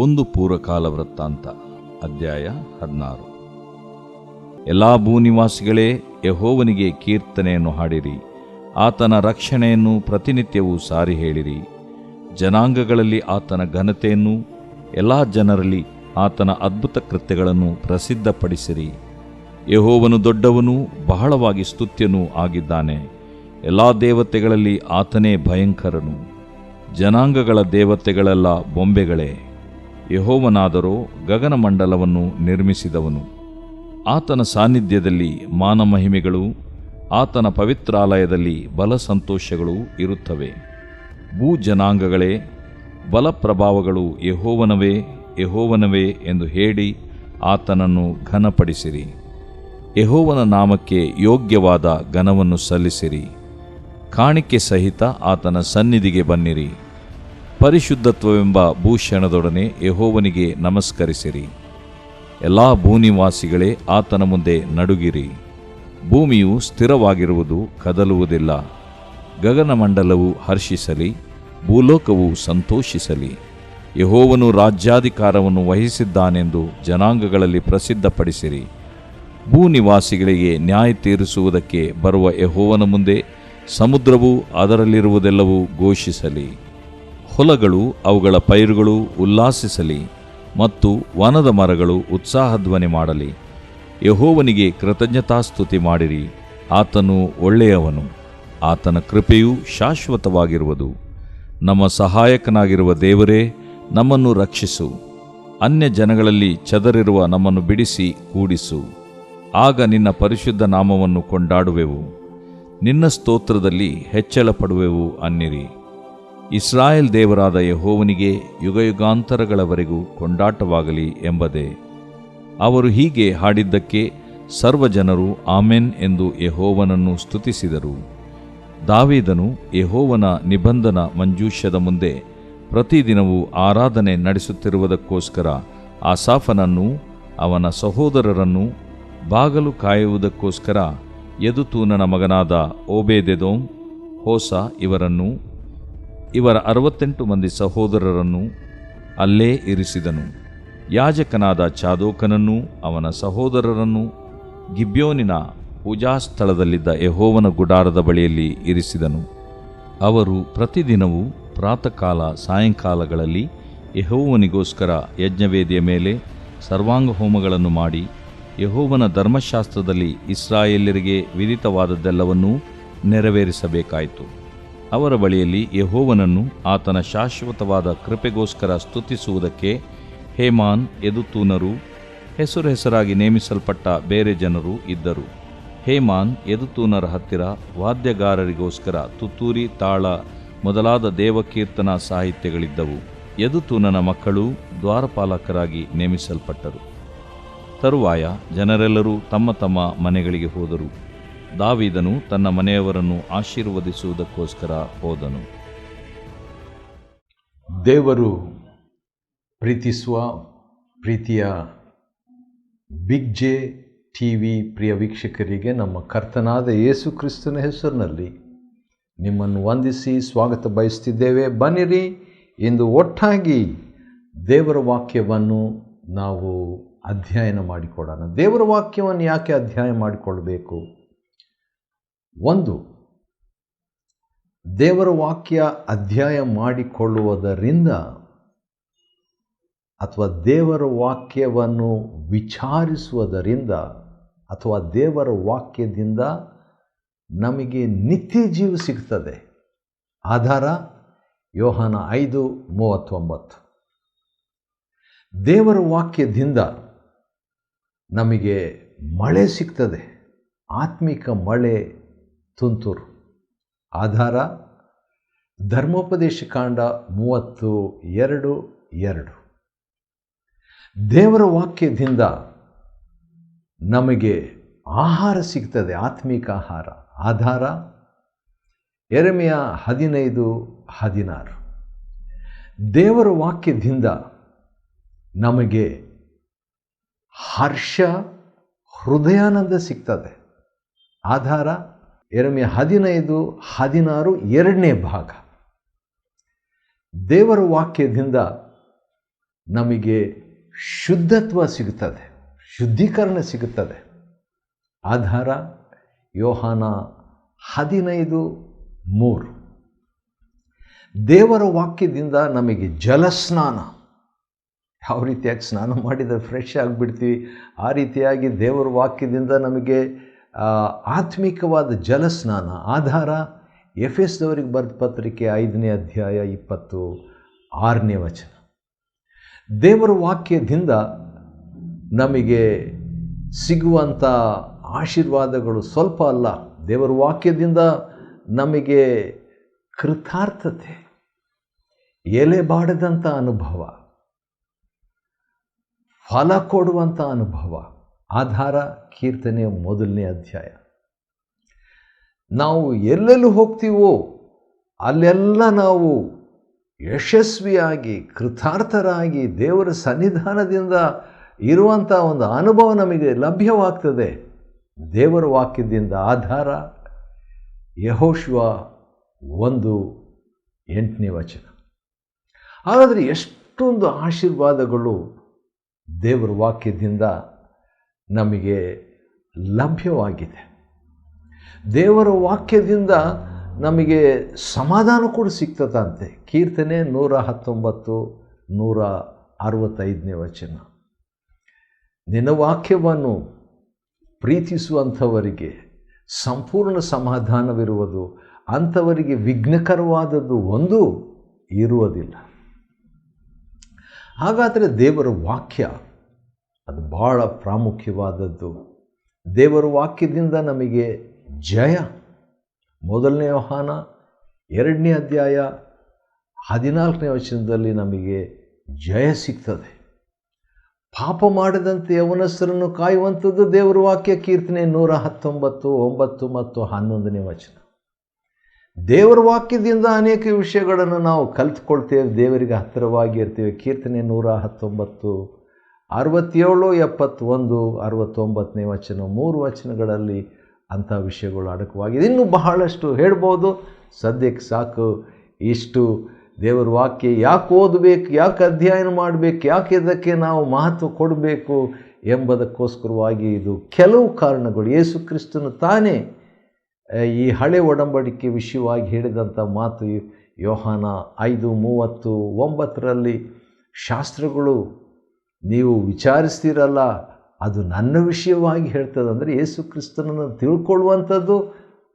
ಒಂದು ಪೂರ್ವಕಾಲ ವೃತ್ತಾಂತ ಅಧ್ಯಾಯ 16. ಎಲ್ಲಾ ಭೂನಿವಾಸಿಗಳೇ, ಯೆಹೋವನಿಗೆ ಕೀರ್ತನೆಯನ್ನು ಹಾಡಿರಿ, ಆತನ ರಕ್ಷಣೆಯನ್ನು ಪ್ರತಿನಿತ್ಯವೂ ಸಾರಿ ಹೇಳಿರಿ. ಜನಾಂಗಗಳಲ್ಲಿ ಆತನ ಘನತೆಯನ್ನು, ಎಲ್ಲಾ ಜನರಲ್ಲಿ ಆತನ ಅದ್ಭುತ ಕೃತ್ಯಗಳನ್ನು ಪ್ರಸಿದ್ಧಪಡಿಸಿರಿ. ಯೆಹೋವನು ದೊಡ್ಡವನು, ಬಹಳವಾಗಿ ಸ್ತುತ್ಯನೂ ಆಗಿದ್ದಾನೆ. ಎಲ್ಲಾ ದೇವತೆಗಳಲ್ಲಿ ಆತನೇ ಭಯಂಕರನು. ಜನಾಂಗಗಳ ದೇವತೆಗಳೆಲ್ಲ ಬೊಂಬೆಗಳೇ. ಯೆಹೋವನಾದರೋ ಗಗನಮಂಡಲವನ್ನು ನಿರ್ಮಿಸಿದವನು. ಆತನ ಸಾನ್ನಿಧ್ಯದಲ್ಲಿ ಮಾನಮಹಿಮೆಗಳು, ಆತನ ಪವಿತ್ರಾಲಯದಲ್ಲಿ ಬಲಸಂತೋಷಗಳು ಇರುತ್ತವೆ. ಭೂಜನಾಂಗಗಳೇ, ಬಲಪ್ರಭಾವಗಳು ಯೆಹೋವನವೇ, ಯೆಹೋವನವೇ ಎಂದು ಹೇಳಿ ಆತನನ್ನು ಘನಪಡಿಸಿರಿ. ಯೆಹೋವನ ನಾಮಕ್ಕೆ ಯೋಗ್ಯವಾದ ಘನವನ್ನು ಸಲ್ಲಿಸಿರಿ. ಕಾಣಿಕೆ ಸಹಿತ ಆತನ ಸನ್ನಿಧಿಗೆ ಬನ್ನಿರಿ. ಪರಿಶುದ್ಧತ್ವವೆಂಬ ಭೂಷಣದೊಡನೆ ಯೆಹೋವನಿಗೆ ನಮಸ್ಕರಿಸಿರಿ. ಎಲ್ಲಾ ಭೂನಿವಾಸಿಗಳೇ, ಆತನ ಮುಂದೆ ನಡುಗಿರಿ. ಭೂಮಿಯು ಸ್ಥಿರವಾಗಿರುವುದು, ಕದಲುವುದಿಲ್ಲ. ಗಗನಮಂಡಲವು ಹರ್ಷಿಸಲಿ, ಭೂಲೋಕವು ಸಂತೋಷಿಸಲಿ. ಯೆಹೋವನು ರಾಜ್ಯಾಧಿಕಾರವನ್ನು ವಹಿಸಿದ್ದಾನೆಂದು ಜನಾಂಗಗಳಲ್ಲಿ ಪ್ರಸಿದ್ಧಪಡಿಸಿರಿ. ಭೂನಿವಾಸಿಗಳಿಗೆ ನ್ಯಾಯ ತೀರಿಸುವುದಕ್ಕೆ ಬರುವ ಯೆಹೋವನ ಮುಂದೆ ಸಮುದ್ರವು ಅದರಲ್ಲಿರುವುದೆಲ್ಲವೂ ಘೋಷಿಸಲಿ. ಹೊಲಗಳು ಅವುಗಳ ಪೈರುಗಳು ಉಲ್ಲಾಸಿಸಲಿ ಮತ್ತು ವನದ ಮರಗಳು ಉತ್ಸಾಹಧ್ವನಿ ಮಾಡಲಿ. ಯೆಹೋವನಿಗೆ ಕೃತಜ್ಞತಾಸ್ತುತಿ ಮಾಡಿರಿ. ಆತನು ಒಳ್ಳೆಯವನು, ಆತನ ಕೃಪೆಯು ಶಾಶ್ವತವಾಗಿರುವುದು. ನಮ್ಮ ಸಹಾಯಕನಾಗಿರುವ ದೇವರೇ, ನಮ್ಮನ್ನು ರಕ್ಷಿಸು. ಅನ್ಯ ಜನಗಳಲ್ಲಿ ಚದರಿರುವ ನಮ್ಮನ್ನು ಬಿಡಿಸಿ ಕೂಡಿಸು. ಆಗ ನಿನ್ನ ಪರಿಶುದ್ಧ ನಾಮವನ್ನು ಕೊಂಡಾಡುವೆವು, ನಿನ್ನ ಸ್ತೋತ್ರದಲ್ಲಿ ಹೆಚ್ಚಳ ಪಡುವೆವು ಅನ್ನಿರಿ. ಇಸ್ರಾಯೇಲ್ ದೇವರಾದ ಯೆಹೋವನಿಗೆ ಯುಗಯುಗಾಂತರಗಳವರೆಗೂ ಕೊಂಡಾಟವಾಗಲಿ ಎಂಬುದೇ. ಅವರು ಹೀಗೆ ಹಾಡಿದ್ದಕ್ಕೆ ಸರ್ವಜನರು ಆಮೆನ್ ಎಂದು ಯೆಹೋವನನ್ನು ಸ್ತುತಿಸಿದರು. ದಾವೀದನು ಯೆಹೋವನ ನಿಬಂಧನ ಮಂಜೂಷದ ಮುಂದೆ ಪ್ರತಿದಿನವೂ ಆರಾಧನೆ ನಡೆಸುತ್ತಿರುವುದಕ್ಕೋಸ್ಕರ ಆಸಾಫನನ್ನೂ ಅವನ ಸಹೋದರರನ್ನೂ, ಬಾಗಲು ಕಾಯುವುದಕ್ಕೋಸ್ಕರ ಯೆದುತೂನನ ಮಗನಾದ ಓಬೇದೆದೋಮ್, ಹೋಸ ಇವರನ್ನೂ, ಇವರ 68 ಮಂದಿ ಸಹೋದರರನ್ನು ಅಲ್ಲೇ ಇರಿಸಿದನು. ಯಾಜಕನಾದ ಚಾದೋಕನನ್ನೂ ಅವನ ಸಹೋದರರನ್ನು ಗಿಬ್ಯೋನಿನ ಪೂಜಾಸ್ಥಳದಲ್ಲಿದ್ದ ಯೆಹೋವನ ಗುಡಾರದ ಬಳಿಯಲ್ಲಿ ಇರಿಸಿದನು. ಅವರು ಪ್ರತಿದಿನವೂ ಪ್ರಾತಃಕಾಲ ಸಾಯಂಕಾಲಗಳಲ್ಲಿ ಯೆಹೋವನಿಗೋಸ್ಕರ ಯಜ್ಞವೇದಿಯ ಮೇಲೆ ಸರ್ವಾಂಗ ಹೋಮಗಳನ್ನು ಮಾಡಿ, ಯೆಹೋವನ ಧರ್ಮಶಾಸ್ತ್ರದಲ್ಲಿ ಇಸ್ರಾಯೇಲ್ಯರಿಗೆ ವಿಧಿತವಾದದ್ದೆಲ್ಲವನ್ನೂ ನೆರವೇರಿಸಬೇಕಾಯಿತು. ಅವರ ಬಳಿಯಲ್ಲಿ ಯೆಹೋವನನ್ನು ಆತನ ಶಾಶ್ವತವಾದ ಕೃಪೆಗೋಸ್ಕರ ಸ್ತುತಿಸುವುದಕ್ಕೆ ಹೇಮಾನ್, ಯೆದುತೂನರು, ಹೆಸರಾಗಿ ನೇಮಿಸಲ್ಪಟ್ಟ ಬೇರೆ ಜನರು ಇದ್ದರು. ಹೇಮಾನ್, ಯೆದುತೂನರ ಹತ್ತಿರ ವಾದ್ಯಗಾರರಿಗೋಸ್ಕರ ತುತ್ತೂರಿ, ತಾಳ ಮೊದಲಾದ ದೇವಕೀರ್ತನಾ ಸಾಹಿತ್ಯಗಳಿದ್ದವು. ಯೆದುತೂನನ ಮಕ್ಕಳು ದ್ವಾರಪಾಲಕರಾಗಿ ನೇಮಿಸಲ್ಪಟ್ಟರು. ತರುವಾಯ ಜನರೆಲ್ಲರೂ ತಮ್ಮ ತಮ್ಮ ಮನೆಗಳಿಗೆ ಹೋದರು. ದಾವೀದನು ತನ್ನ ಮನೆಯವರನ್ನು ಆಶೀರ್ವದಿಸುವುದಕ್ಕೋಸ್ಕರ ಹೋದನು. ದೇವರು ಪ್ರೀತಿಸುವ ಪ್ರೀತಿಯ ಬಿಗ್ ಜೆ ಟಿವಿ ಪ್ರಿಯ ವೀಕ್ಷಕರಿಗೆ ನಮ್ಮ ಕರ್ತನಾದ ಯೇಸು ಕ್ರಿಸ್ತನ ಹೆಸರಿನಲ್ಲಿ ನಿಮ್ಮನ್ನು ವಂದಿಸಿ ಸ್ವಾಗತ ಬಯಸ್ತಿದ್ದೇವೆ. ಬನ್ನಿರಿ, ಇಂದು ಒಟ್ಟಾಗಿ ದೇವರ ವಾಕ್ಯವನ್ನು ನಾವು ಅಧ್ಯಯನ ಮಾಡಿಕೊಳ್ಳೋಣ. ದೇವರ ವಾಕ್ಯವನ್ನು ಯಾಕೆ ಅಧ್ಯಯನ ಮಾಡಿಕೊಳ್ಳಬೇಕು? ಒಂದು, ದೇವರ ವಾಕ್ಯ ಅಧ್ಯಯನ ಮಾಡಿಕೊಳ್ಳುವುದರಿಂದ ಅಥವಾ ದೇವರ ವಾಕ್ಯವನ್ನು ವಿಚಾರಿಸುವುದರಿಂದ ಅಥವಾ ದೇವರ ವಾಕ್ಯದಿಂದ ನಮಗೆ ನಿತ್ಯ ಜೀವ ಸಿಗ್ತದೆ. ಆಧಾರ ಯೋಹಾನ 5:39. ದೇವರ ವಾಕ್ಯದಿಂದ ನಮಗೆ ಮಳೆ ಸಿಗ್ತದೆ, ಆತ್ಮಿಕ ಮಳೆ, ತುಂತುರು. ಆಧಾರ ಧರ್ಮೋಪದೇಶ ಕಾಂಡ 32:2. ದೇವರ ವಾಕ್ಯದಿಂದ ನಮಗೆ ಆಹಾರ ಸಿಗ್ತದೆ, ಆತ್ಮಿಕ ಆಹಾರ. ಆಧಾರ ಯೆರೆಮೀಯ 15:16. ದೇವರ ವಾಕ್ಯದಿಂದ ನಮಗೆ ಹರ್ಷ, ಹೃದಯಾನಂದ ಸಿಗ್ತದೆ. ಆಧಾರ ಯೆರೆಮೀಯ 15:16 2ನೇ ಭಾಗ. ದೇವರ ವಾಕ್ಯದಿಂದ ನಮಗೆ ಶುದ್ಧತ್ವ ಸಿಗುತ್ತದೆ, ಶುದ್ಧೀಕರಣ ಸಿಗುತ್ತದೆ. ಆಧಾರ ಯೋಹಾನ 15:3. ದೇವರ ವಾಕ್ಯದಿಂದ ನಮಗೆ ಜಲಸ್ನಾನ. ಯಾವ ರೀತಿಯಾಗಿ ಸ್ನಾನ ಮಾಡಿದರೆ ಫ್ರೆಶ್ ಆಗಿಬಿಡ್ತೀವಿ, ಆ ರೀತಿಯಾಗಿ ದೇವರ ವಾಕ್ಯದಿಂದ ನಮಗೆ ಆತ್ಮಿಕವಾದ ಜಲಸ್ನಾನ. ಆಧಾರ ಎಫೆಸದವರಿಗೆ ಬರೆದ ಪತ್ರಿಕೆ 5ನೇ ಅಧ್ಯಾಯ 26ನೇ ವಚನ. ದೇವರ ವಾಕ್ಯದಿಂದ ನಮಗೆ ಸಿಗುವಂಥ ಆಶೀರ್ವಾದಗಳು ಸ್ವಲ್ಪ ಅಲ್ಲ. ದೇವರ ವಾಕ್ಯದಿಂದ ನಮಗೆ ಕೃತಾರ್ಥತೆ, ಎಲೆ ಬಾಡದಂಥ ಅನುಭವ, ಫಲ ಕೊಡುವಂಥ ಅನುಭವ. ಆಧಾರ ಕೀರ್ತನೆಯ 1ನೇ ಅಧ್ಯಾಯ. ನಾವು ಎಲ್ಲೆಲ್ಲೂ ಹೋಗ್ತೀವೋ ಅಲ್ಲೆಲ್ಲ ನಾವು ಯಶಸ್ವಿಯಾಗಿ ಕೃತಾರ್ಥರಾಗಿ ದೇವರ ಸನ್ನಿಧಾನದಿಂದ ಇರುವಂಥ ಒಂದು ಅನುಭವ ನಮಗೆ ಲಭ್ಯವಾಗ್ತದೆ ದೇವರ ವಾಕ್ಯದಿಂದ. ಆಧಾರ ಯೆಹೋಶುವ 1:8ನೇ ವಚನ. ಹಾಗಾದರೆ ಎಷ್ಟೊಂದು ಆಶೀರ್ವಾದಗಳು ದೇವರ ವಾಕ್ಯದಿಂದ ನಮಗೆ ಲಭ್ಯವಾಗಿದೆ. ದೇವರ ವಾಕ್ಯದಿಂದ ನಮಗೆ ಸಮಾಧಾನ ಕೂಡ ಸಿಗ್ತದಂತೆ. ಕೀರ್ತನೆ 119, 165ನೇ ವಚನ. ನಿನ್ನ ವಾಕ್ಯವನ್ನು ಪ್ರೀತಿಸುವಂಥವರಿಗೆ ಸಂಪೂರ್ಣ ಸಮಾಧಾನವಿರುವುದು, ಅಂಥವರಿಗೆ ವಿಘ್ನಕರವಾದದ್ದು ಒಂದು ಇರುವುದಿಲ್ಲ. ಹಾಗಾದರೆ ದೇವರ ವಾಕ್ಯ ಅದು ಬಹಳ ಪ್ರಾಮುಖ್ಯವಾದದ್ದು. ದೇವರ ವಾಕ್ಯದಿಂದ ನಮಗೆ ಜಯ. 1ನೇ ಯೋಹಾನ 2ನೇ ಅಧ್ಯಾಯ 14ನೇ ವಚನದಲ್ಲಿ ನಮಗೆ ಜಯ ಸಿಗ್ತದೆ. ಪಾಪ ಮಾಡದಂತೆ ಯವನಸ್ಥರನ್ನು ಕಾಯುವಂಥದ್ದು ದೇವರ ವಾಕ್ಯ. ಕೀರ್ತನೆ 119, 9 ಮತ್ತು 11ನೇ ವಚನ. ದೇವರ ವಾಕ್ಯದಿಂದ ಅನೇಕ ವಿಷಯಗಳನ್ನು ನಾವು ಕಲಿತ್ಕೊಳ್ತೇವೆ, ದೇವರಿಗೆ ಹತ್ತಿರವಾಗಿ ಇರ್ತೇವೆ. ಕೀರ್ತನೆ 119, 67, 71, 69ನೇ ವಚನ, 3 ವಚನಗಳಲ್ಲಿ ಅಂಥ ವಿಷಯಗಳು ಅಡಕವಾಗಿದೆ. ಇನ್ನೂ ಬಹಳಷ್ಟು ಹೇಳ್ಬೋದು, ಸದ್ಯಕ್ಕೆ ಸಾಕು. ಇಷ್ಟು ದೇವರ ವಾಕ್ಯ ಯಾಕೆ ಓದಬೇಕು, ಯಾಕೆ ಅಧ್ಯಯನ ಮಾಡಬೇಕು, ಯಾಕೆ ಇದಕ್ಕೆ ನಾವು ಮಹತ್ವ ಕೊಡಬೇಕು ಎಂಬುದಕ್ಕೋಸ್ಕರವಾಗಿ ಇದು ಕೆಲವು ಕಾರಣಗಳು. ಯೇಸು ಕ್ರಿಸ್ತನು ತಾನೇ ಈ ಹಳೆ ಒಡಂಬಡಿಕೆ ವಿಷಯವಾಗಿ ಹೇಳಿದಂಥ ಮಾತು ಯೋಹಾನ 5:39 ಶಾಸ್ತ್ರಗಳು ನೀವು ವಿಚಾರಿಸ್ತೀರಲ್ಲ, ಅದು ನನ್ನ ವಿಷಯವಾಗಿ ಹೇಳ್ತದೆ. ಅಂದರೆ ಯೇಸು ಕ್ರಿಸ್ತನನ್ನು ತಿಳ್ಕೊಳ್ಳುವಂಥದ್ದು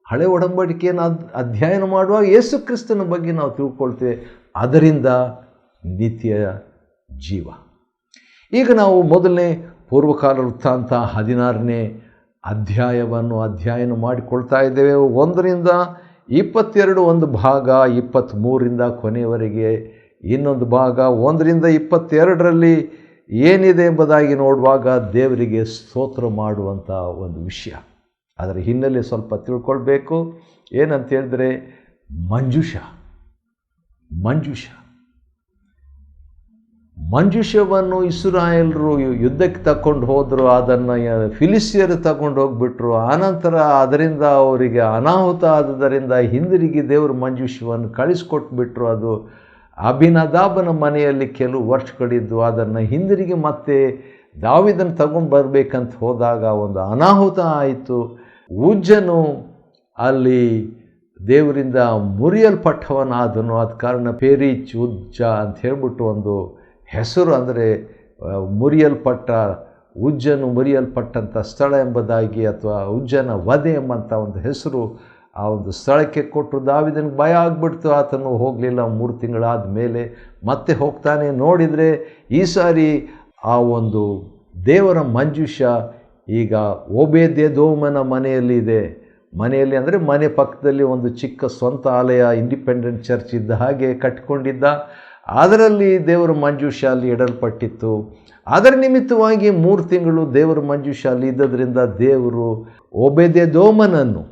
ಹಳೆ ಒಡಂಬಡಿಕೆಯನ್ನು ಅಧ್ಯಯನ ಮಾಡುವಾಗ ಯೇಸು ಕ್ರಿಸ್ತನ ಬಗ್ಗೆ ನಾವು ತಿಳ್ಕೊಳ್ತೇವೆ, ಅದರಿಂದ ನಿತ್ಯ ಜೀವ. ಈಗ ನಾವು ಮೊದಲನೇ ಪೂರ್ವಕಾಲ ವೃತ್ತಾಂತ 16ನೇ ಅಧ್ಯಾಯವನ್ನು ಅಧ್ಯಯನ ಮಾಡಿಕೊಳ್ತಾ ಇದ್ದೇವೆ. 1ರಿಂದ 22 ಒಂದು ಭಾಗ, 23ರಿಂದ ಕೊನೆಯವರೆಗೆ ಇನ್ನೊಂದು ಭಾಗ. 1ರಿಂದ 22ರಲ್ಲಿ ಏನಿದೆ ಎಂಬುದಾಗಿ ನೋಡುವಾಗ ದೇವರಿಗೆ ಸ್ತೋತ್ರ ಮಾಡುವಂಥ ಒಂದು ವಿಷಯ, ಅದರ ಹಿನ್ನೆಲೆ ಸ್ವಲ್ಪ ತಿಳ್ಕೊಳ್ಬೇಕು. ಏನಂತ ಹೇಳಿದ್ರೆ ಮಂಜೂಷವನ್ನು ಇಸ್ರಾಯೇಲರು ಯುದ್ಧಕ್ಕೆ ತಗೊಂಡು ಹೋದರು. ಅದನ್ನು ಫಿಲಿಸ್ತಿಯರು ತಗೊಂಡು ಹೋಗ್ಬಿಟ್ರು. ಆನಂತರ ಅದರಿಂದ ಅವರಿಗೆ ಅನಾಹುತ ಆದುದರಿಂದ ಹಿಂದಿರುಗಿ ದೇವರು ಮಂಜೂಷವನ್ನು ಕಳಿಸ್ಕೊಟ್ಬಿಟ್ರು. ಅದು ಅಭಿನದಾಬನ ಮನೆಯಲ್ಲಿ ಕೆಲವು ವರ್ಷಗಳಿದ್ದು ಅದನ್ನು ಹಿಂದಿರುಗಿ ಮತ್ತೆ ದಾವೀದನ ತಗೊಂಡು ಬರಬೇಕಂತ ಹೋದಾಗ ಒಂದು ಅನಾಹುತ ಆಯಿತು. ಉಜ್ಜನು ಅಲ್ಲಿ ದೇವರಿಂದ ಮುರಿಯಲ್ಪಟ್ಟವನಾದನು. ಆದ ಕಾರಣ ಪೇರೀಚ್ ಉಜ್ಜ ಅಂತ ಹೇಳ್ಬಿಟ್ಟು ಒಂದು ಹೆಸರು, ಅಂದರೆ ಮುರಿಯಲ್ಪಟ್ಟ, ಉಜ್ಜನು ಮುರಿಯಲ್ಪಟ್ಟಂಥ ಸ್ಥಳ ಎಂಬುದಾಗಿ, ಅಥವಾ ಉಜ್ಜನ ವಧೆ ಎಂಬಂಥ ಒಂದು ಹೆಸರು ಆ ಒಂದು ಸ್ಥಳಕ್ಕೆ ಕೊಟ್ಟರು. ದಾವೀದನಿಗೆ ಭಯ ಆಗಿಬಿಡ್ತು, ಆತನು ಹೋಗಲಿಲ್ಲ. 3 ತಿಂಗಳಾದ ಮೇಲೆ ಮತ್ತೆ ಹೋಗ್ತಾನೆ. ನೋಡಿದರೆ ಈ ಸಾರಿ ಆ ಒಂದು ದೇವರ ಮಂಜೂಷ ಈಗ ಓಬೇದೆದೋಮನ ಮನೆಯಲ್ಲಿದೆ. ಮನೆಯಲ್ಲಿ ಅಂದರೆ ಮನೆ ಪಕ್ಕದಲ್ಲಿ ಒಂದು ಚಿಕ್ಕ ಸ್ವಂತ ಆಲಯ, ಇಂಡಿಪೆಂಡೆಂಟ್ ಚರ್ಚ್ ಇದ್ದ ಹಾಗೆ ಕಟ್ಟಿಕೊಂಡಿದ್ದ. ಅದರಲ್ಲಿ ದೇವರ ಮಂಜೂಷ ಅಲ್ಲಿ ಇಡಲ್ಪಟ್ಟಿತ್ತು. ಅದರ ನಿಮಿತ್ತವಾಗಿ 3 ತಿಂಗಳು ದೇವರ ಮಂಜೂಷ ಅಲ್ಲಿ ಇದ್ದದ್ರಿಂದ ದೇವರು ಓಬೇದೆದೋಮನನ್ನು,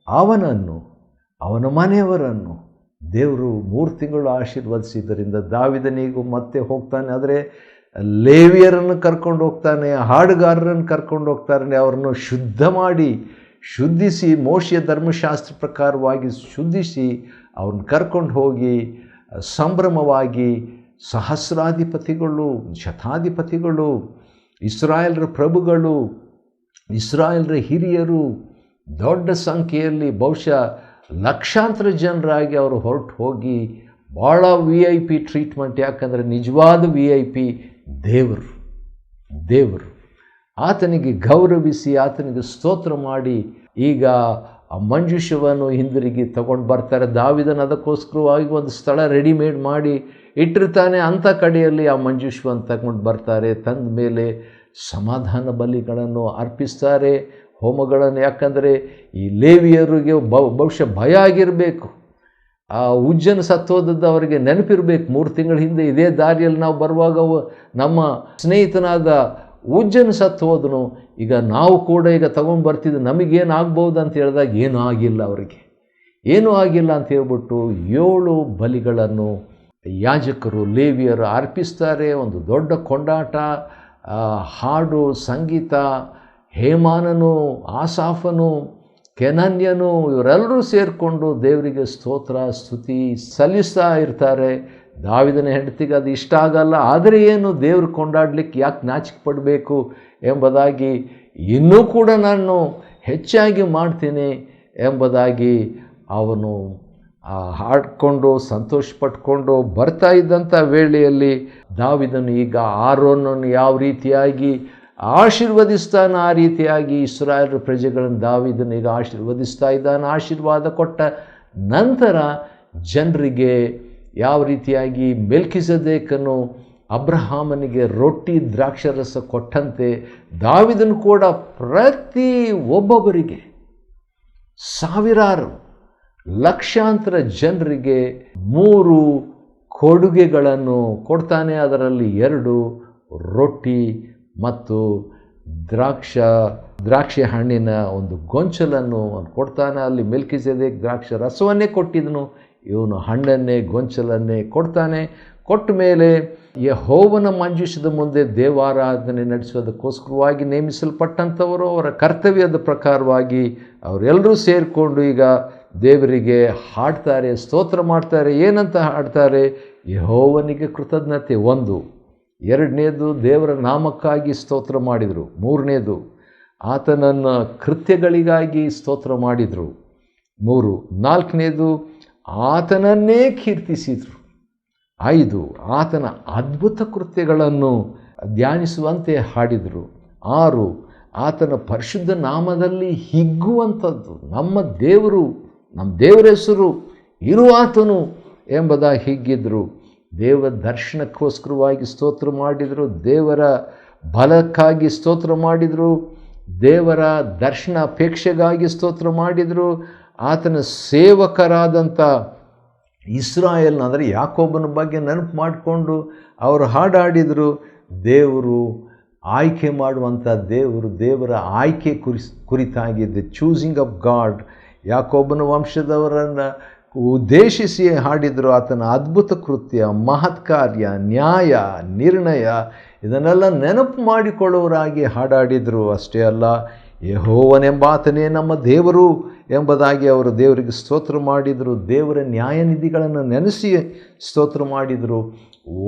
ಅವನನ್ನು, ಅವನ ಮನೆಯವರನ್ನು ದೇವರು 3 ತಿಂಗಳು ಆಶೀರ್ವದಿಸಿದ್ದರಿಂದ ದಾವೀದನಿಗೂ ಮತ್ತೆ ಹೋಗ್ತಾನೆ. ಆದರೆ ಲೇವಿಯರನ್ನು ಕರ್ಕೊಂಡು ಹೋಗ್ತಾನೆ, ಹಾಡುಗಾರರನ್ನು ಕರ್ಕೊಂಡು ಹೋಗ್ತಾನೆ. ಅವರನ್ನು ಶುದ್ಧಿಸಿ ಮೋಶೆಯ ಧರ್ಮಶಾಸ್ತ್ರ ಪ್ರಕಾರವಾಗಿ ಶುದ್ಧಿಸಿ ಅವ್ರನ್ನ ಕರ್ಕೊಂಡು ಹೋಗಿ ಸಂಭ್ರಮವಾಗಿ ಸಹಸ್ರಾಧಿಪತಿಗಳು, ಶತಾಧಿಪತಿಗಳು, ಇಸ್ರಾಯೇಲ್ರ ಪ್ರಭುಗಳು, ಇಸ್ರಾಯೇಲ್ರ ಹಿರಿಯರು ದೊಡ್ಡ ಸಂಖ್ಯೆಯಲ್ಲಿ ಬಹುಶಃ ಲಕ್ಷಾಂತರ ಜನರಾಗಿ ಅವರು ಹೊರಟು ಹೋಗಿ ಭಾಳ VIP ಟ್ರೀಟ್ಮೆಂಟ್. ಯಾಕಂದರೆ ನಿಜವಾದ VIP ದೇವರು ಆತನಿಗೆ ಗೌರವಿಸಿ ಆತನಿಗೆ ಸ್ತೋತ್ರ ಮಾಡಿ ಈಗ ಆ ಮಂಜೂಷವನ್ನು ಹಿಂದಿರುಗಿ ತಗೊಂಡು ಬರ್ತಾರೆ. ದಾವೀದನ ಅದಕ್ಕೋಸ್ಕರವಾಗಿ ಒಂದು ಸ್ಥಳ ರೆಡಿಮೇಡ್ ಮಾಡಿ ಇಟ್ಟಿರ್ತಾನೆ. ಅಂಥ ಕಡೆಯಲ್ಲಿ ಆ ಮಂಜೂಷವನ್ನು ತಗೊಂಡು ಬರ್ತಾರೆ. ತಂದ ಮೇಲೆ ಸಮಾಧಾನ ಬಲಿಗಳನ್ನು ಅರ್ಪಿಸ್ತಾರೆ, ಹೋಮಗಳನ್ನು. ಯಾಕಂದರೆ ಈ ಲೇವಿಯರಿಗೆ ಬಹುಶಃ ಭಯ ಆಗಿರಬೇಕು. ಆ ಉಜ್ಜನ ಸತ್ತೋದದ್ದು ಅವರಿಗೆ ನೆನಪಿರಬೇಕು. 3 ತಿಂಗಳ ಹಿಂದೆ ಇದೇ ದಾರಿಯಲ್ಲಿ ನಾವು ಬರುವಾಗ ನಮ್ಮ ಸ್ನೇಹಿತನಾದ ಉಜ್ಜನ ಸತ್ತು ಹೋದನು, ಈಗ ನಾವು ಕೂಡ ಈಗ ತಗೊಂಡು ಬರ್ತಿದ್ದು, ನಮಗೇನು ಆಗ್ಬೋದು ಅಂತ ಹೇಳಿದಾಗ ಏನೂ ಆಗಿಲ್ಲ, ಅವರಿಗೆ ಏನೂ ಆಗಿಲ್ಲ ಅಂತ ಹೇಳ್ಬಿಟ್ಟು 7 ಬಲಿಗಳನ್ನು ಯಾಜಕರು ಲೇವಿಯರು ಅರ್ಪಿಸ್ತಾರೆ. ಒಂದು ದೊಡ್ಡ ಕೊಂಡಾಟ, ಹಾಡು, ಸಂಗೀತ, ಹೇಮಾನನು, ಆಸಾಫನು, ಕೆನನ್ಯನು ಇವರೆಲ್ಲರೂ ಸೇರಿಕೊಂಡು ದೇವರಿಗೆ ಸ್ತೋತ್ರ ಸ್ತುತಿ ಸಲ್ಲಿಸ್ತಾ ಇರ್ತಾರೆ. ದಾವೀದನ ಹೆಂಡತಿಗೆ ಅದು ಇಷ್ಟ ಆಗಲ್ಲ. ಆದರೆ ಏನು, ದೇವರು ಕೊಂಡಾಡಲಿಕ್ಕೆ ಯಾಕೆ ನಾಚಿಕೆ ಪಡಬೇಕು ಎಂಬುದಾಗಿ ಇನ್ನೂ ಕೂಡ ನಾನು ಹೆಚ್ಚಾಗಿ ಮಾಡ್ತೀನಿ ಎಂಬುದಾಗಿ ಅವನು ಹಾಡಿಕೊಂಡು ಸಂತೋಷಪಟ್ಕೊಂಡು ಬರ್ತಾ ಇದ್ದಂಥ ವೇಳೆಯಲ್ಲಿ ದಾವೀದನು ಈಗ ಆರೋನನ್ನು ಯಾವ ರೀತಿಯಾಗಿ ಆಶೀರ್ವದಿಸ್ತಾನೆ ಆ ರೀತಿಯಾಗಿ ಇಸ್ರಾಯೇಲ್ ಪ್ರಜೆಗಳನ್ನು ದಾವೀದನು ಈಗ ಆಶೀರ್ವದಿಸ್ತಾ ಇದ್ದಾನೆ. ಆಶೀರ್ವಾದ ಕೊಟ್ಟ ನಂತರ ಜನರಿಗೆ ಯಾವ ರೀತಿಯಾಗಿ ಮೆಲ್ಕಿಸೆದೇಕನು ಅಬ್ರಹಾಮನಿಗೆ ರೊಟ್ಟಿ ದ್ರಾಕ್ಷರಸ ಕೊಟ್ಟಂತೆ ದಾವೀದನು ಕೂಡ ಪ್ರತಿ ಒಬ್ಬೊಬ್ಬರಿಗೆ ಸಾವಿರಾರು ಲಕ್ಷಾಂತರ ಜನರಿಗೆ 3 ಕೊಡುಗೆಗಳನ್ನು ಕೊಡ್ತಾನೆ. ಅದರಲ್ಲಿ 2 ರೊಟ್ಟಿ ಮತ್ತು ದ್ರಾಕ್ಷಿ ಹಣ್ಣಿನ ಒಂದು ಗೊಂಚಲನ್ನು ಕೊಡ್ತಾನೆ. ಅಲ್ಲಿ ಮೆಲ್ಕಿಸೆದೇಕ ದ್ರಾಕ್ಷ ರಸವನ್ನೇ ಕೊಟ್ಟಿದ್ದನು, ಇವನು ಹಣ್ಣನ್ನೇ ಗೊಂಚಲನ್ನೇ ಕೊಡ್ತಾನೆ. ಕೊಟ್ಟ ಮೇಲೆ ಯೆಹೋವನ ಮಂಜೂಷದ ಮುಂದೆ ದೇವಾರಾಧನೆ ನಡೆಸೋದಕ್ಕೋಸ್ಕರವಾಗಿ ನೇಮಿಸಲ್ಪಟ್ಟಂಥವರು ಅವರ ಕರ್ತವ್ಯದ ಪ್ರಕಾರವಾಗಿ ಅವರೆಲ್ಲರೂ ಸೇರಿಕೊಂಡು ಈಗ ದೇವರಿಗೆ ಹಾಡ್ತಾರೆ, ಸ್ತೋತ್ರ ಮಾಡ್ತಾರೆ. ಏನಂತ ಹಾಡ್ತಾರೆ? ಯೆಹೋವನಿಗೆ ಕೃತಜ್ಞತೆ 1, 2ನೇದು ದೇವರ ನಾಮಕ್ಕಾಗಿ ಸ್ತೋತ್ರ ಮಾಡಿದರು, 3ನೇದು ಆತನನ್ನು ಕೃತ್ಯಗಳಿಗಾಗಿ ಸ್ತೋತ್ರ ಮಾಡಿದರು, 3, 4ನೇದು ಆತನನ್ನೇ ಕೀರ್ತಿಸಿದರು, 5 ಆತನ ಅದ್ಭುತ ಕೃತ್ಯಗಳನ್ನು ಧ್ಯಾನಿಸುವಂತೆ ಹಾಡಿದರು, 6 ಆತನ ಪರಿಶುದ್ಧ ನಾಮದಲ್ಲಿ ಹಿಗ್ಗುವಂಥದ್ದು, ನಮ್ಮ ದೇವರ ಹೆಸರು ಇರುವಾತನು ಎಂಬುದಾಗಿ ಹಿಗ್ಗಿದ್ರು. ದೇವರ ದರ್ಶನಕ್ಕೋಸ್ಕರವಾಗಿ ಸ್ತೋತ್ರ ಮಾಡಿದರು, ದೇವರ ಬಲಕ್ಕಾಗಿ ಸ್ತೋತ್ರ ಮಾಡಿದರು, ದೇವರ ದರ್ಶನ ಅಪೇಕ್ಷೆಗಾಗಿ ಸ್ತೋತ್ರ ಮಾಡಿದರು. ಆತನ ಸೇವಕರಾದಂಥ ಇಸ್ರಾಯೇಲ್ನ ಅಂದರೆ ಯಾಕೋಬನ ಬಗ್ಗೆ ನೆನಪು ಮಾಡಿಕೊಂಡು ಅವರು ಹಾಡಾಡಿದರು. ದೇವರು ಆಯ್ಕೆ ಮಾಡುವಂಥ ದೇವರ ಆಯ್ಕೆ ಕುರಿತಾಗಿದೆ. Choosing of god. ಯಾಕೋಬನ ವಂಶದವರನ್ನು ಉದ್ದೇಶಿಸಿ ಹಾಡಿದರು. ಆತನ ಅದ್ಭುತ ಕೃತ್ಯ, ಮಹತ್ ಕಾರ್ಯ, ನ್ಯಾಯ, ನಿರ್ಣಯ ಇದನ್ನೆಲ್ಲ ನೆನಪು ಮಾಡಿಕೊಳ್ಳುವರಾಗಿ ಹಾಡಾಡಿದರು. ಅಷ್ಟೇ ಅಲ್ಲ, ಯೆಹೋವನೆಂಬಾತನೇ ನಮ್ಮ ದೇವರು ಎಂಬುದಾಗಿ ಅವರು ದೇವರಿಗೆ ಸ್ತೋತ್ರ ಮಾಡಿದರು. ದೇವರ ನ್ಯಾಯನಿಧಿಗಳನ್ನು ನೆನೆಸಿ ಸ್ತೋತ್ರ ಮಾಡಿದರು.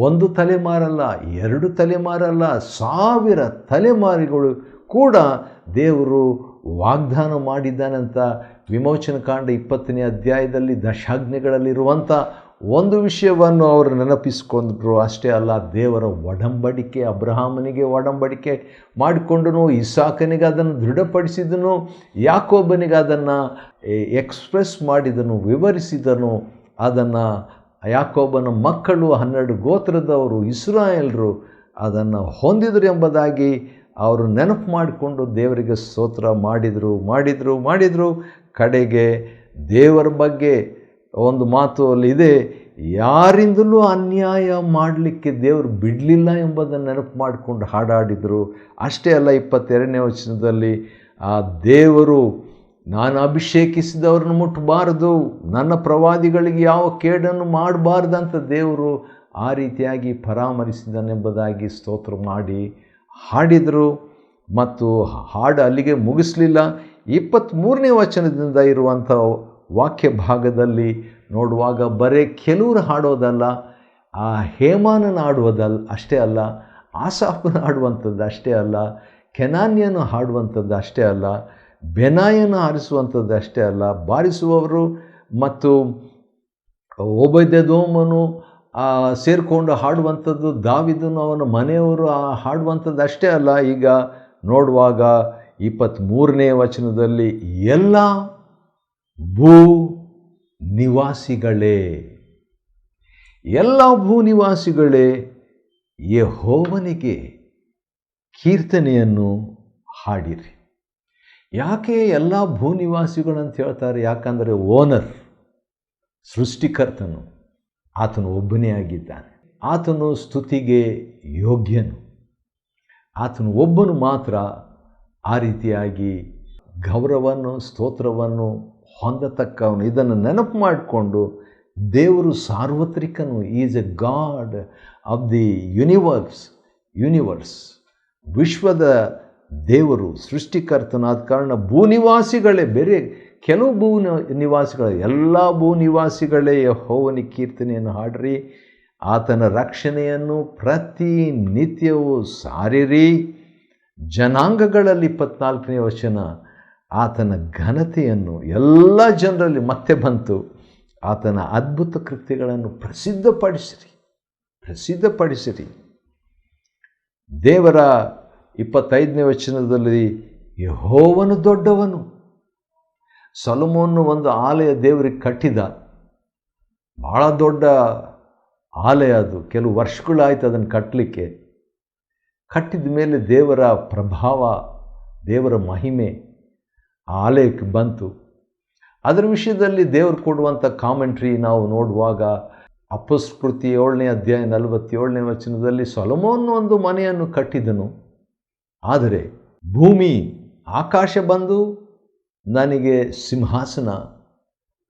1 ತಲೆಮಾರಲ್ಲ, 2 ತಲೆಮಾರಲ್ಲ, 1000 ತಲೆಮಾರುಗಳು ಕೂಡ ದೇವರು ವಾಗ್ದಾನ ಮಾಡಿದ್ದಾನಂತ ವಿಮೋಚನಕಾಂಡ 20ನೇ ಅಧ್ಯಾಯದಲ್ಲಿ ದಶಾಜ್ಞೆಗಳಲ್ಲಿರುವಂಥ ಒಂದು ವಿಷಯವನ್ನು ಅವರು ನೆನಪಿಸಿಕೊಂಡ್ರು. ಅಷ್ಟೇ ಅಲ್ಲ, ದೇವರ ಒಡಂಬಡಿಕೆ, ಅಬ್ರಹಾಮನಿಗೆ ಒಡಂಬಡಿಕೆ ಮಾಡಿಕೊಂಡನು, ಇಸಾಕನಿಗೆ ಅದನ್ನು ದೃಢಪಡಿಸಿದನು, ಯಾಕೋಬನಿಗೆ ಅದನ್ನು ಎಕ್ಸ್ಪ್ರೆಸ್ ಮಾಡಿದನು, ವಿವರಿಸಿದನು. ಅದನ್ನು ಯಾಕೋಬನ ಮಕ್ಕಳು 12 ಗೋತ್ರದವರು ಇಸ್ರಾಯೇಲ್ರು ಅದನ್ನು ಹೊಂದಿದರು ಎಂಬುದಾಗಿ ಅವರು ನೆನಪು ಮಾಡಿಕೊಂಡು ದೇವರಿಗೆ ಸ್ತೋತ್ರ ಮಾಡಿದರು. ಕಡೆಗೆ ದೇವರ ಬಗ್ಗೆ ಒಂದು ಮಾತು ಅಲ್ಲಿದೆ, ಯಾರಿಂದಲೂ ಅನ್ಯಾಯ ಮಾಡಲಿಕ್ಕೆ ದೇವರು ಬಿಡಲಿಲ್ಲ ಎಂಬುದನ್ನು ನೆನಪು ಮಾಡಿಕೊಂಡು ಹಾಡಾಡಿದರು. ಅಷ್ಟೇ ಅಲ್ಲ, 22ನೇ ವಚನದಲ್ಲಿ ಆ ದೇವರು ನಾನು ಅಭಿಷೇಕಿಸಿದವ್ರನ್ನ ಮುಟ್ಟಬಾರದು, ನನ್ನ ಪ್ರವಾದಿಗಳಿಗೆ ಯಾವ ಕೇಡನ್ನು ಮಾಡಬಾರ್ದಂತ ದೇವರು ಆ ರೀತಿಯಾಗಿ ಪರಾಮರಿಸಿದನೆಂಬುದಾಗಿ ಸ್ತೋತ್ರ ಮಾಡಿ ಹಾಡಿದರು. ಮತ್ತು ಹಾಡು ಅಲ್ಲಿಗೆ ಮುಗಿಸಲಿಲ್ಲ. 23ನೇ ವಚನದಿಂದ ಇರುವಂಥ ವಾಕ್ಯ ಭಾಗದಲ್ಲಿ ನೋಡುವಾಗ ಬರೀ ಕೆಲವರು ಹಾಡೋದಲ್ಲ, ಆ ಹೇಮಾನನ ಅಷ್ಟೇ ಅಲ್ಲ, ಆಸಾಫನ ಹಾಡುವಂಥದ್ದು ಅಷ್ಟೇ ಅಲ್ಲ, ಕೆನಾನ್ಯನು ಹಾಡುವಂಥದ್ದು ಅಷ್ಟೇ ಅಲ್ಲ, ಬೆನಾಯನ ಹಾರಿಸುವಂಥದ್ದು ಅಷ್ಟೇ ಅಲ್ಲ, ಬಾರಿಸುವವರು ಮತ್ತು ಓಬೇದೆದೋಮನು ಸೇರಿಕೊಂಡು ಹಾಡುವಂಥದ್ದು, ದಾವೀದನು ಅವನ ಮನೆಯವರು ಹಾಡುವಂಥದ್ದು ಅಷ್ಟೇ ಅಲ್ಲ. ಈಗ ನೋಡುವಾಗ 23ನೇ ವಚನದಲ್ಲಿ ಎಲ್ಲ ಭೂ ನಿವಾಸಿಗಳೇ, ಎಲ್ಲ ಭೂನಿವಾಸಿಗಳೇ ಯೆಹೋವನಿಗೆ ಕೀರ್ತನೆಯನ್ನು ಹಾಡಿರಿ. ಯಾಕೆ ಎಲ್ಲ ಭೂನಿವಾಸಿಗಳಂತ ಹೇಳ್ತಾರೆ? ಯಾಕಂದರೆ ಓನರ್, ಸೃಷ್ಟಿಕರ್ತನು ಆತನು ಒಬ್ಬನೇ ಆಗಿದ್ದಾನೆ. ಆತನು ಸ್ತುತಿಗೆ ಯೋಗ್ಯನು. ಆತನು ಒಬ್ಬನು ಮಾತ್ರ ಆ ರೀತಿಯಾಗಿ ಗೌರವವನ್ನು ಸ್ತೋತ್ರವನ್ನು ಹೊಂದತಕ್ಕವನು. ಇದನ್ನು ನೆನಪು ಮಾಡಿಕೊಂಡು ದೇವರು ಸಾರ್ವತ್ರಿಕನು, is a god of the universe, ವಿಶ್ವದ ದೇವರು, ಸೃಷ್ಟಿಕರ್ತನಾದ ಕಾರಣ ಭೂನಿವಾಸಿಗಳೇ, ಬೇರೆ ಕೆಲವು ಭೂನಿವಾಸಿಗಳೇ, ಎಲ್ಲ ಭೂನಿವಾಸಿಗಳೇ ಯೆಹೋವನಿಗೆ ಕೀರ್ತನೆಯನ್ನು ಹಾಡಿರಿ. ಆತನ ರಕ್ಷಣೆಯನ್ನು ಪ್ರತಿನಿತ್ಯವೂ ಸಾರಿರಿ. ಜನಾಂಗಗಳಲ್ಲಿ 24ನೇ ವಚನ, ಆತನ ಘನತೆಯನ್ನು ಎಲ್ಲ ಜನರಲ್ಲಿ ಮತ್ತೆ ಬಂತು. ಆತನ ಅದ್ಭುತ ಕೃತ್ಯಗಳನ್ನು ಪ್ರಸಿದ್ಧಪಡಿಸಿರಿ. ದೇವರ 25ನೇ ವಚನದಲ್ಲಿ ಯೆಹೋವನು ದೊಡ್ಡವನು. ಸೊಲೊಮೋನನು ಒಂದು ಆಲಯ ದೇವರಿಗೆ ಕಟ್ಟಿದ, ಭಾಳ ದೊಡ್ಡ ಆಲಯ ಅದು. ಕೆಲವು ವರ್ಷಗಳಾಯಿತು ಅದನ್ನು ಕಟ್ಟಲಿಕ್ಕೆ. ಕಟ್ಟಿದ ಮೇಲೆ ದೇವರ ಪ್ರಭಾವ, ದೇವರ ಮಹಿಮೆ ಆ ಆಲಯಕ್ಕೆ ಬಂತು. ಅದರ ವಿಷಯದಲ್ಲಿ ದೇವರು ಕೊಡುವಂಥ ಕಾಮೆಂಟ್ರಿ ನಾವು ನೋಡುವಾಗ ಅಪೊಸ್ತಲಕೃತಿ 7ನೇ ಅಧ್ಯಾಯ 47ನೇ ವಚನದಲ್ಲಿ ಸೊಲೊಮೋನನು ಒಂದು ಮನೆಯನ್ನು ಕಟ್ಟಿದನು, ಆದರೆ ಭೂಮಿ ಆಕಾಶ ಬಂದು ನನಗೆ ಸಿಂಹಾಸನ,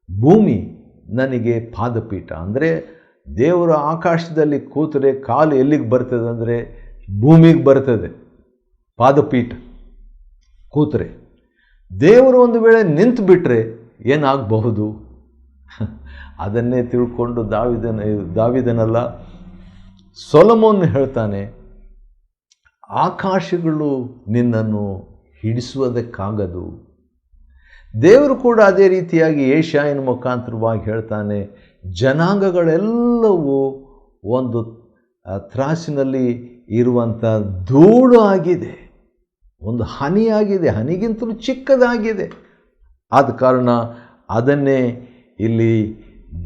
ಭೂಮಿ ನನಗೆ ಪಾದಪೀಠ. ಅಂದರೆ ದೇವರು ಆಕಾಶದಲ್ಲಿ ಕೂತರೆ ಕಾಲು ಎಲ್ಲಿಗೆ ಬರ್ತದೆ ಅಂದರೆ ಭೂಮಿಗೆ ಬರ್ತದೆ, ಪಾದಪೀಠ ಕೂತರೆ. ದೇವರು ಒಂದು ವೇಳೆ ನಿಂತು ಬಿಟ್ಟರೆ ಏನಾಗಬಹುದು? ಅದನ್ನೇ ತಿಳ್ಕೊಂಡು ದಾವೀದನಲ್ಲ, ಸೊಲೊಮೋನ್ ಹೇಳ್ತಾನೆ, ಆಕಾಶಗಳು ನಿನ್ನನ್ನು ಹಿಡಿಸುವುದಕ್ಕಾಗದು. ದೇವರು ಕೂಡ ಅದೇ ರೀತಿಯಾಗಿ ಯೆಶಾಯನ ಮುಖಾಂತರವಾಗಿ ಹೇಳ್ತಾನೆ, ಜನಾಂಗಗಳೆಲ್ಲವೂ ಒಂದು ತ್ರಾಸಿನಲ್ಲಿ ಇರುವಂಥ ಧೂಳು ಆಗಿದೆ, ಒಂದು ಹನಿಯಾಗಿದೆ, ಹನಿಗಿಂತಲೂ ಚಿಕ್ಕದಾಗಿದೆ. ಆದ ಕಾರಣ ಅದನ್ನೇ ಇಲ್ಲಿ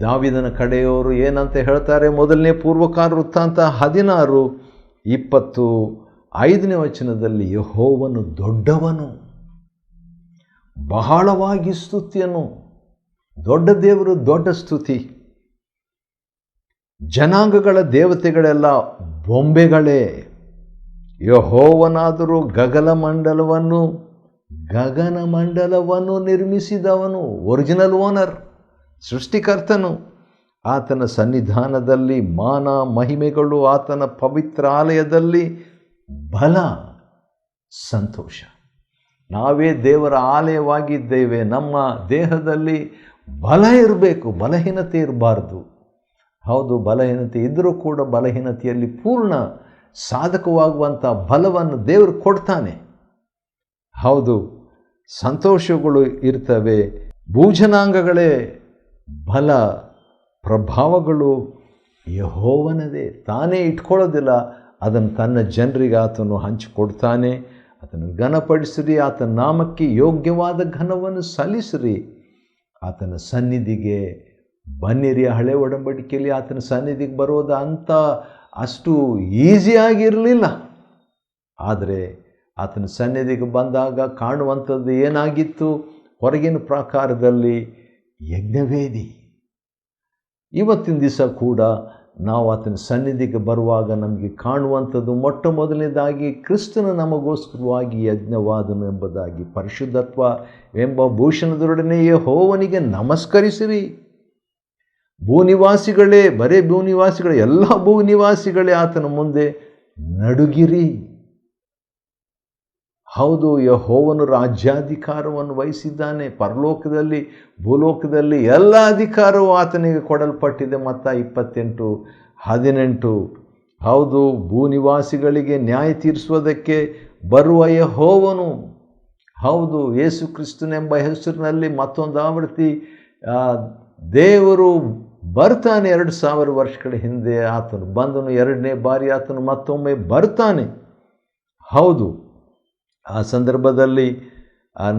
ದಾವೀದನ ಕಡೆಯವರು ಏನಂತ ಹೇಳ್ತಾರೆ? ಮೊದಲನೇ ಪೂರ್ವಕಾಲ ವೃತ್ತಾಂತ 16:25ನೇ ವಚನದಲ್ಲಿ ಯೆಹೋವನು ದೊಡ್ಡವನು, ಬಹಳವಾಗಿ ಸ್ತುತಿಯನು. ದೊಡ್ಡ ದೇವರು, ದೊಡ್ಡ ಸ್ತುತಿ. ಜನಾಂಗಗಳ ದೇವತೆಗಳೆಲ್ಲ ಬೊಂಬೆಗಳೇ, ಯೆಹೋವನಾದರೂ ಗಗನಮಂಡಲವನ್ನು ನಿರ್ಮಿಸಿದವನು, ಒರಿಜಿನಲ್ ಓನರ್, ಸೃಷ್ಟಿಕರ್ತನು. ಆತನ ಸನ್ನಿಧಾನದಲ್ಲಿ ಮಾನ ಮಹಿಮೆಗಳು, ಆತನ ಪವಿತ್ರ ಆಲಯದಲ್ಲಿ ಬಲ ಸಂತೋಷ. ನಾವೇ ದೇವರ ಆಲಯವಾಗಿದ್ದೇವೆ. ನಮ್ಮ ದೇಹದಲ್ಲಿ ಬಲ ಇರಬೇಕು, ಬಲಹೀನತೆ ಇರಬಾರ್ದು. ಹೌದು, ಬಲಹೀನತೆ ಇದ್ದರೂ ಕೂಡ ಬಲಹೀನತೆಯಲ್ಲಿ ಪೂರ್ಣ ಸಾಧಕವಾಗುವಂಥ ಬಲವನ್ನು ದೇವರು ಕೊಡ್ತಾನೆ. ಹೌದು, ಸಂತೋಷಗಳು ಇರ್ತವೆ. ಭೂಜನಾಂಗಗಳೇ ಬಲ ಪ್ರಭಾವಗಳು ಯೆಹೋವನದೇ. ತಾನೇ ಇಟ್ಕೊಳ್ಳೋದಿಲ್ಲ, ಅದನ್ನು ತನ್ನ ಜನರಿಗೆ ಆತನು ಹಂಚಿಕೊಡ್ತಾನೆ. ಆತನ ಘನಪಡಿಸಿರಿ, ಆತನ ನಾಮಕ್ಕೆ ಯೋಗ್ಯವಾದ ಘನವನ್ನು ಸಲ್ಲಿಸಿರಿ. ಆತನ ಸನ್ನಿಧಿಗೆ ಬನ್ನಿರಿ. ಹಳೆ ಒಡಂಬಡಿಕೆಯಲ್ಲಿ ಆತನ ಸನ್ನಿಧಿಗೆ ಬರೋದು ಅಷ್ಟು ಈಸಿಯಾಗಿರಲಿಲ್ಲ. ಆದರೆ ಆತನ ಸನ್ನಿಧಿಗೆ ಬಂದಾಗ ಕಾಣುವಂಥದ್ದು ಏನಾಗಿತ್ತು? ಹೊರಗಿನ ಪ್ರಾಕಾರದಲ್ಲಿ ಯಜ್ಞವೇದಿ. ಇವತ್ತಿನ ದಿವಸ ಕೂಡ ನಾವು ಆತನ ಸನ್ನಿಧಿಗೆ ಬರುವಾಗ ನಮಗೆ ಕಾಣುವಂಥದ್ದು ಮೊಟ್ಟ ಮೊದಲನೇದಾಗಿ ಕ್ರಿಸ್ತನ ನಮಗೋಸ್ಕರವಾಗಿ ಯಜ್ಞವಾದನು ಎಂಬುದಾಗಿ, ಪರಿಶುದ್ಧತ್ವ ಎಂಬ ಭೂಷಣದೊಡನೆ ಯೆಹೋವನಿಗೆ ನಮಸ್ಕರಿಸಿರಿ. ಭೂನಿವಾಸಿಗಳೇ, ಬರೇ ಭೂನಿವಾಸಿಗಳೇ, ಎಲ್ಲ ಭೂನಿವಾಸಿಗಳೇ ಆತನ ಮುಂದೆ ನಡುಗಿರಿ. ಹೌದು, ಯೆಹೋವನು ರಾಜ್ಯಾಧಿಕಾರವನ್ನು ವಹಿಸಿದ್ದಾನೆ. ಪರಲೋಕದಲ್ಲಿ ಭೂಲೋಕದಲ್ಲಿ ಎಲ್ಲ ಅಧಿಕಾರವೂ ಆತನಿಗೆ ಕೊಡಲ್ಪಟ್ಟಿದೆ. ಮತ್ತಾಯ 28 18 ಹೌದು, ಭೂನಿವಾಸಿಗಳಿಗೆ ನ್ಯಾಯ ತೀರಿಸುವುದಕ್ಕೆ ಬರುವ ಯೆಹೋವನು. ಹೌದು, ಯೇಸು ಕ್ರಿಸ್ತನೆಂಬ ಹೆಸರಿನಲ್ಲಿ ಮತ್ತೊಂದು ಆವೃತ್ತಿ ದೇವರು ಬರ್ತಾನೆ. 2000 ವರ್ಷಗಳ ಹಿಂದೆ ಆತನು ಬಂದನು, 2ನೇ ಬಾರಿ ಆತನು ಮತ್ತೊಮ್ಮೆ ಬರ್ತಾನೆ. ಹೌದು, ಆ ಸಂದರ್ಭದಲ್ಲಿ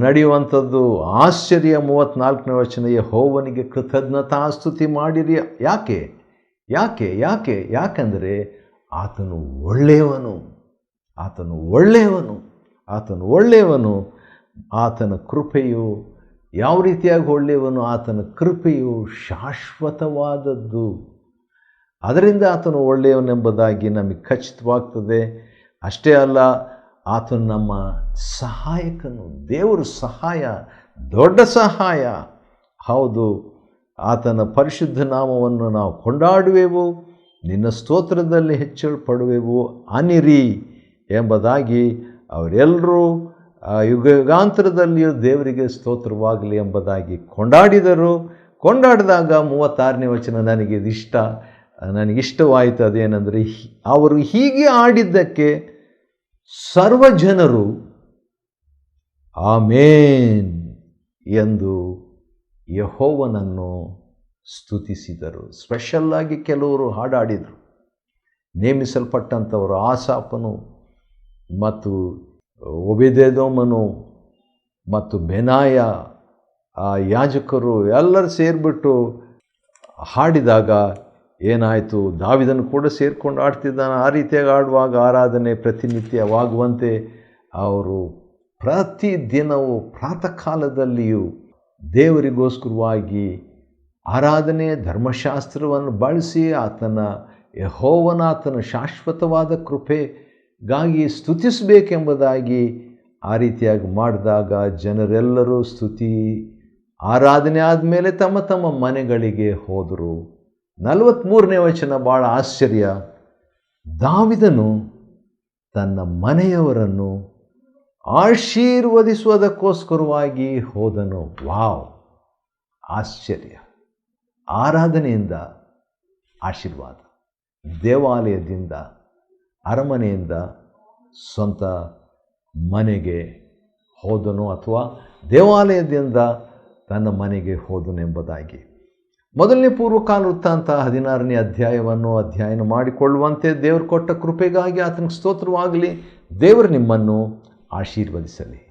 ನಡೆಯುವಂಥದ್ದು ಆಶ್ಚರ್ಯ. 34ನೇ ವಚನ, ಯೆಹೋವನಿಗೆ ಕೃತಜ್ಞತಾಸ್ತುತಿ ಮಾಡಿರಿ. ಯಾಕೆ ಯಾಕೆ ಯಾಕೆ ಯಾಕೆಂದರೆ ಆತನು ಒಳ್ಳೆಯವನು, ಆತನು ಒಳ್ಳೆಯವನು, ಆತನು ಒಳ್ಳೆಯವನು. ಆತನ ಕೃಪೆಯು ಯಾವ ರೀತಿಯಾಗಿ ಒಳ್ಳೆಯವನು? ಆತನ ಕೃಪೆಯು ಶಾಶ್ವತವಾದದ್ದು. ಅದರಿಂದ ಆತನು ಒಳ್ಳೆಯವನೆಂಬುದಾಗಿ ನಮಗೆ ಖಚಿತವಾಗ್ತದೆ. ಅಷ್ಟೇ ಅಲ್ಲ, ಆತನು ನಮ್ಮ ಸಹಾಯಕನು. ದೇವರ ಸಹಾಯ ದೊಡ್ಡ ಸಹಾಯ. ಹೌದು, ಆತನ ಪರಿಶುದ್ಧ ನಾಮವನ್ನು ನಾವು ಕೊಂಡಾಡುವೆವು, ನಿನ್ನ ಸ್ತೋತ್ರದಲ್ಲಿ ಹೆಚ್ಚಳಪಡುವೆವು ಅನಿರಿ ಎಂಬುದಾಗಿ ಅವರೆಲ್ಲರೂ ಯುಗಾಂತರದಲ್ಲಿಯೂ ದೇವರಿಗೆ ಸ್ತೋತ್ರವಾಗಲಿ ಎಂಬುದಾಗಿ ಕೊಂಡಾಡಿದರು. ಕೊಂಡಾಡಿದಾಗ 36ನೇ ವಚನ ನನಗಿಷ್ಟವಾಯಿತು. ಅದೇನೆಂದರೆ, ಅವರು ಹೀಗೆ ಆಡಿದ್ದಕ್ಕೆ ಸರ್ವಜನರು ಆಮೇನ್ ಎಂದು ಯೆಹೋವನನ್ನು ಸ್ತುತಿಸಿದರು. ಸ್ಪೆಷಲ್ಲಾಗಿ ಕೆಲವರು ಹಾಡಾಡಿದರು. ನೇಮಿಸಲ್ಪಟ್ಟಂಥವರು ಆಸಾಫನು ಮತ್ತು ಒಬೇದೆದೋಮನು ಮತ್ತು ಬೆನಾಯ, ಆ ಯಾಜಕರು ಎಲ್ಲರೂ ಸೇರಿಬಿಟ್ಟು ಹಾಡಿದಾಗ ಏನಾಯಿತು? ದಾವಿದನು ಕೂಡ ಸೇರಿಕೊಂಡು ಆಡ್ತಿದ್ದಾನೆ. ಆ ರೀತಿಯಾಗಿ ಆಡುವಾಗ ಆರಾಧನೆ ಪ್ರತಿನಿತ್ಯವಾಗುವಂತೆ ಅವರು ಪ್ರತಿದಿನವೂ ಪ್ರಾತಃ ಕಾಲದಲ್ಲಿಯೂ ದೇವರಿಗೋಸ್ಕರವಾಗಿ ಆರಾಧನೆ ಧರ್ಮಶಾಸ್ತ್ರವನ್ನು ಬಳಸಿ ಯೆಹೋವನ ಆತನ ಶಾಶ್ವತವಾದ ಕೃಪೆಗಾಗಿ ಸ್ತುತಿಸಬೇಕೆಂಬುದಾಗಿ ಆ ರೀತಿಯಾಗಿ ಮಾಡಿದಾಗ ಜನರೆಲ್ಲರೂ ಸ್ತುತಿ ಆರಾಧನೆ ಆದಮೇಲೆ ತಮ್ಮ ತಮ್ಮ ಮನೆಗಳಿಗೆ ಹೋದರು. 43ನೇ ವಚನ ಭಾಳ ಆಶ್ಚರ್ಯ. ದಾವಿದನು ತನ್ನ ಮನೆಯವರನ್ನು ಆಶೀರ್ವದಿಸುವುದಕ್ಕೋಸ್ಕರವಾಗಿ ಹೋದನು. ವಾವ್, ಆಶ್ಚರ್ಯ! ಆರಾಧನೆಯಿಂದ ಆಶೀರ್ವಾದ, ದೇವಾಲಯದಿಂದ ಅರಮನೆಯಿಂದ ಸ್ವಂತ ಮನೆಗೆ ಹೋದನು, ಅಥವಾ ದೇವಾಲಯದಿಂದ ತನ್ನ ಮನೆಗೆ ಹೋದನು ಎಂಬುದಾಗಿ. ಮೊದಲನೇ ಪೂರ್ವಕಾಲ ವೃತ್ತಾಂತ 16ನೇ ಅಧ್ಯಾಯವನ್ನು ಅಧ್ಯಯನ ಮಾಡಿಕೊಳ್ಳುವಂತೆ ದೇವರು ಕೊಟ್ಟ ಕೃಪೆಗಾಗಿ ಆತನಿಗೆ ಸ್ತೋತ್ರವಾಗಲಿ. ದೇವರು ನಿಮ್ಮನ್ನು ಆಶೀರ್ವದಿಸಲಿ.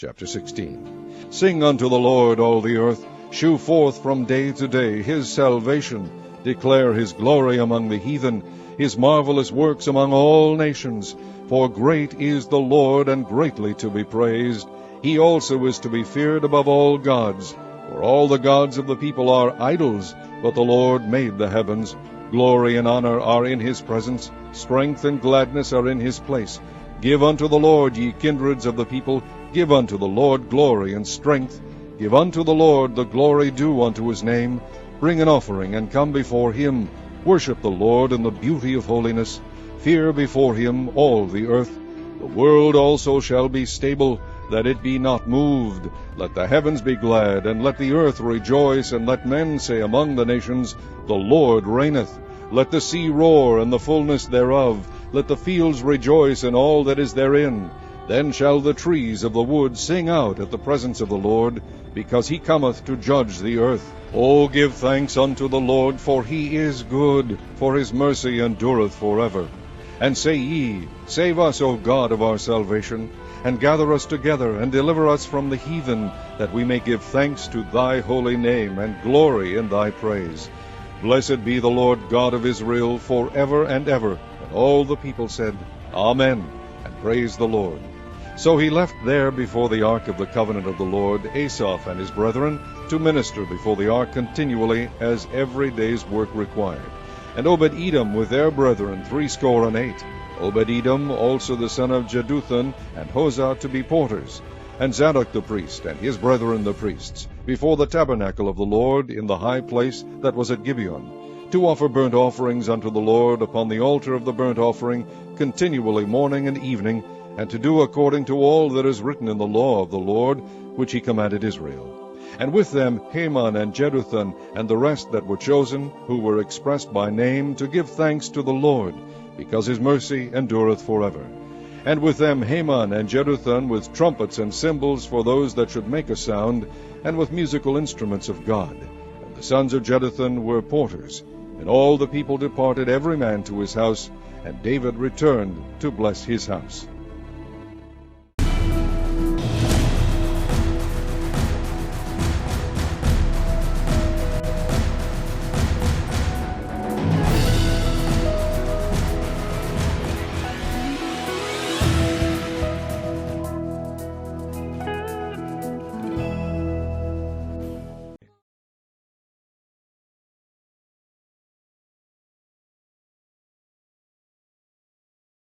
Chapter 16. Sing unto the Lord, all the earth. Shew forth from day to day his salvation. Declare his glory among the heathen, his marvelous works among all nations. For great is the Lord, and greatly to be praised. He also is to be feared above all gods. For all the gods of the people are idols, but the Lord made the heavens. Glory and honor are in his presence. Strength and gladness are in his place. Give unto the Lord, ye kindreds of the people. Give unto the Lord glory and strength. Give unto the Lord the glory due unto his name. Bring an offering, and come before him. Worship the Lord in the beauty of holiness. Fear before him all the earth. The world also shall be stable, that it be not moved. Let the heavens be glad, and let the earth rejoice, and let men say among the nations, the Lord reigneth. Let the sea roar, and the fullness thereof. Let the fields rejoice, and all that is therein. Then shall the trees of the wood sing out at the presence of the Lord, because he cometh to judge the earth. O give thanks unto the Lord, for he is good, for his mercy endureth forever. And say ye, Save us, O God of our salvation, and gather us together, and deliver us from the heathen, that we may give thanks to thy holy name, and glory in thy praise. Blessed be the Lord God of Israel forever and ever. And all the people said, Amen, and praised the Lord. So he left there before the ark of the covenant of the Lord Asaph and his brethren to minister before the ark continually, as every day's work required. And Obed-Edom with their brethren 68. Obed-Edom also the son of Jeduthun, and Hosah to be porters. And Zadok the priest, and his brethren the priests. before the tabernacle of the Lord in the high place that was at Gibeon, to offer burnt offerings unto the Lord upon the altar of the burnt offering continually morning and evening, and to do according to all that is written in the law of the Lord, which he commanded Israel. And with them Haman and Jeduthun and the rest that were chosen, who were expressed by name, to give thanks to the Lord, because his mercy endureth forever. And with them Haman and Jeduthun with trumpets and cymbals for those that should make a sound, and with musical instruments of God. And the sons of Jeduthun were porters. And all the people departed every man to his house, and David returned to bless his house.